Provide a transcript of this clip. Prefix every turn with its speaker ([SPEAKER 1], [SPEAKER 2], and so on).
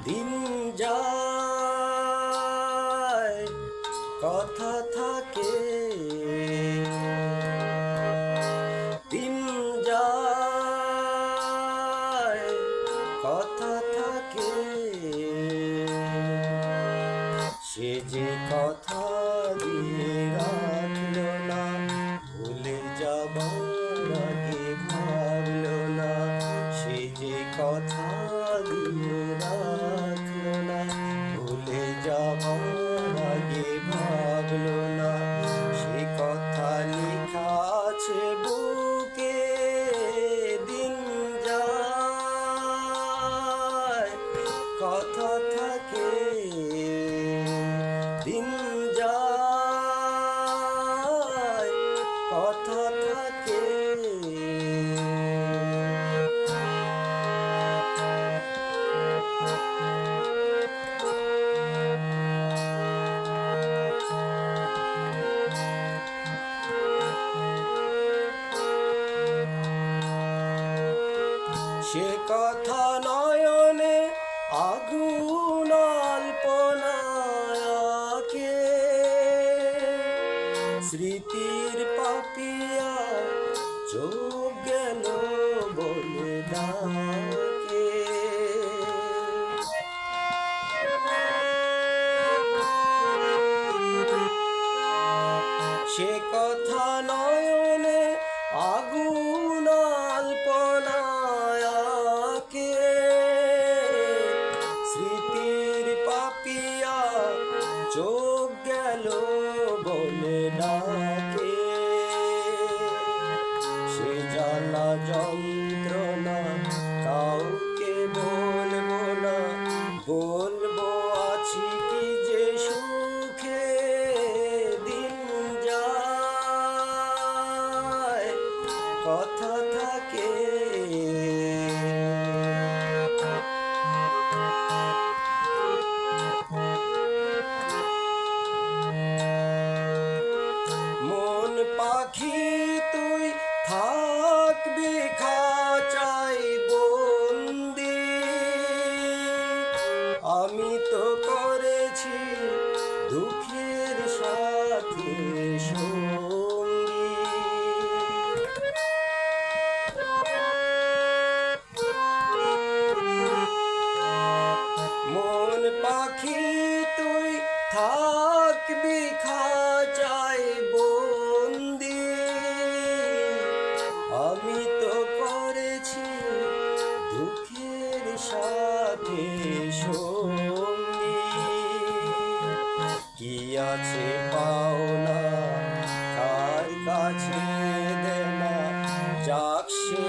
[SPEAKER 1] দিন যায় কথা থাকে, দিন যায় কথা থাকে, সে যে কথা দিয়ে রাখলো না, ভুলে যাবার আগে ভাবলো না। সে যে কথা দিয়ে রাখলো না, ভুলে যাবার আগে ভাবলো না। সে কথা লেখা আছে বুকে, দিন যায় কথা থাকে, দিন যায় কথা থাকে। সে কথা নয়নে আগুন আল্পনাকে, স্মৃতির পাপিয়া চোখ গেল বলে ডাকে। সে কথা নয়নে আগুন আল্পনাকে, স্মৃতির পাপিয়া চোখ গেল বলে ডাকে। সে জ্বালা যন্ত্রণা কাউকে বলবো না, বলবো আছি কি যে সুখে। দিন যায় কথা থাকে, মন পাখি তুই থাকবি খাঁচায় বন্দি, আমি তো করেছি দুঃখের সাথে সঙ্গী। মন পাখি তুই থাকবি খাঁচায় বন্দি, আমি তো করেছি দুঃখের সাথে সঙ্গী। কি আছে পাওনা কার কাছে দেনা, যাক সে